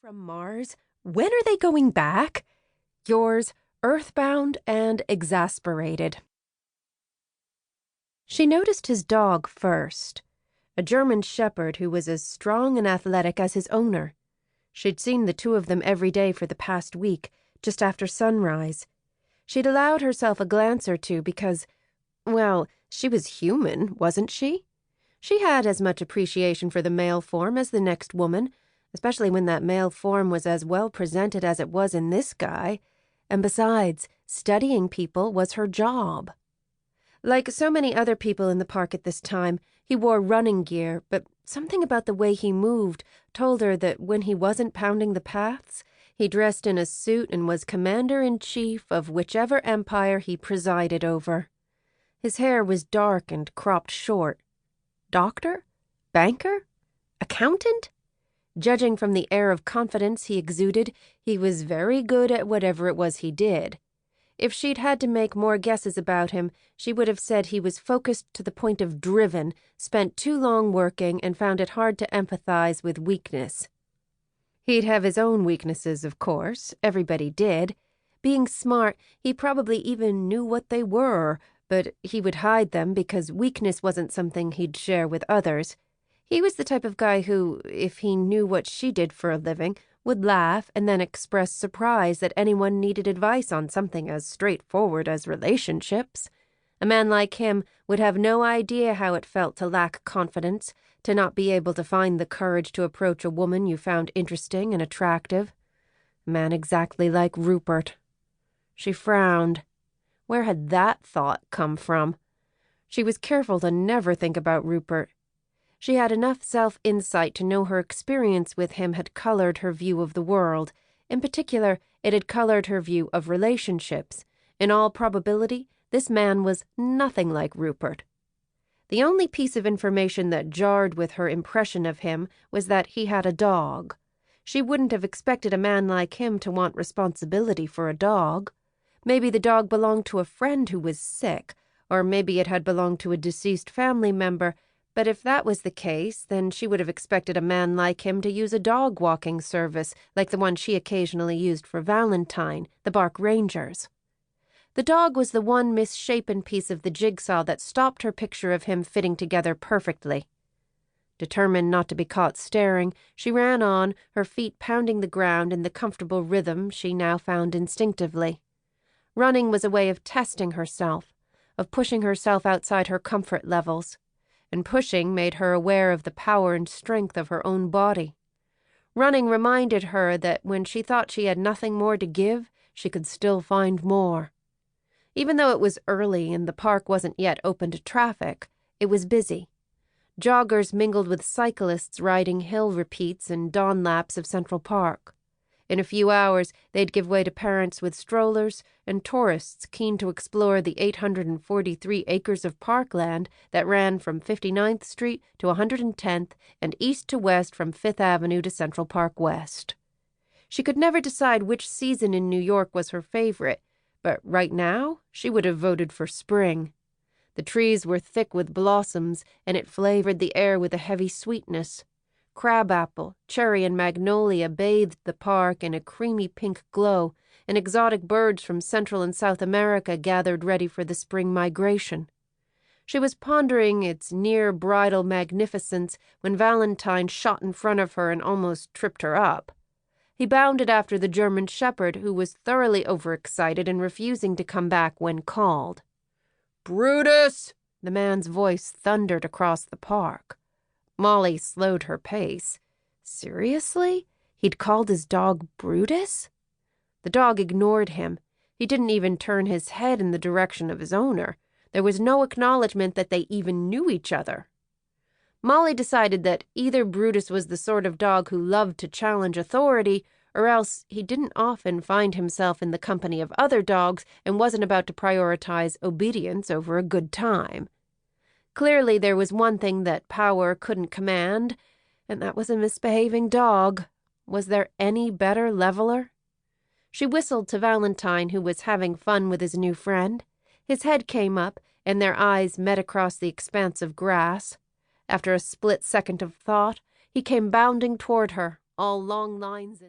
From Mars? When are they going back? Yours, earthbound and exasperated. She noticed his dog first, a German shepherd who was as strong and athletic as his owner. She'd seen the two of them every day for the past week, just after sunrise. She'd allowed herself a glance or two because, well, she was human, wasn't she? She had as much appreciation for the male form as the next woman, especially when that male form was as well presented as it was in this guy. And besides, studying people was her job. Like so many other people in the park at this time, he wore running gear, but something about the way he moved told her that when he wasn't pounding the paths, he dressed in a suit and was commander-in-chief of whichever empire he presided over. His hair was dark and cropped short. Doctor? Banker? Accountant? Judging from the air of confidence he exuded, he was very good at whatever it was he did. If she'd had to make more guesses about him, she would have said he was focused to the point of driven, spent too long working, and found it hard to empathize with weakness. He'd have his own weaknesses, of course. Everybody did. Being smart, he probably even knew what they were, but he would hide them because weakness wasn't something he'd share with others. He was the type of guy who, if he knew what she did for a living, would laugh and then express surprise that anyone needed advice on something as straightforward as relationships. A man like him would have no idea how it felt to lack confidence, to not be able to find the courage to approach a woman you found interesting and attractive. A man exactly like Rupert. She frowned. Where had that thought come from? She was careful to never think about Rupert. She had enough self-insight to know her experience with him had colored her view of the world. In particular, it had colored her view of relationships. In all probability, this man was nothing like Rupert. The only piece of information that jarred with her impression of him was that he had a dog. She wouldn't have expected a man like him to want responsibility for a dog. Maybe the dog belonged to a friend who was sick, or maybe it had belonged to a deceased family member. But if that was the case, then she would have expected a man like him to use a dog-walking service like the one she occasionally used for Valentine, the Bark Rangers. The dog was the one misshapen piece of the jigsaw that stopped her picture of him fitting together perfectly. Determined not to be caught staring, she ran on, her feet pounding the ground in the comfortable rhythm she now found instinctively. Running was a way of testing herself, of pushing herself outside her comfort levels. And pushing made her aware of the power and strength of her own body. Running reminded her that when she thought she had nothing more to give, she could still find more. Even though it was early and the park wasn't yet open to traffic, it was busy. Joggers mingled with cyclists riding hill repeats and dawn laps of Central Park. In a few hours, they'd give way to parents with strollers and tourists keen to explore the 843 acres of parkland that ran from 59th Street to 110th and east to west from 5th Avenue to Central Park West. She could never decide which season in New York was her favorite, but right now she would have voted for spring. The trees were thick with blossoms, and it flavored the air with a heavy sweetness. Crabapple, cherry, and magnolia bathed the park in a creamy pink glow, and exotic birds from Central and South America gathered ready for the spring migration. She was pondering its near-bridal magnificence when Valentine shot in front of her and almost tripped her up. He bounded after the German shepherd, who was thoroughly overexcited and refusing to come back when called. "Brutus!" The man's voice thundered across the park. Molly slowed her pace. Seriously? He'd called his dog Brutus? The dog ignored him. He didn't even turn his head in the direction of his owner. There was no acknowledgement that they even knew each other. Molly decided that either Brutus was the sort of dog who loved to challenge authority, or else he didn't often find himself in the company of other dogs and wasn't about to prioritize obedience over a good time. Clearly there was one thing that power couldn't command, and that was a misbehaving dog. Was there any better leveler? She whistled to Valentine, who was having fun with his new friend. His head came up, and their eyes met across the expanse of grass. After a split second of thought, he came bounding toward her, all long lines and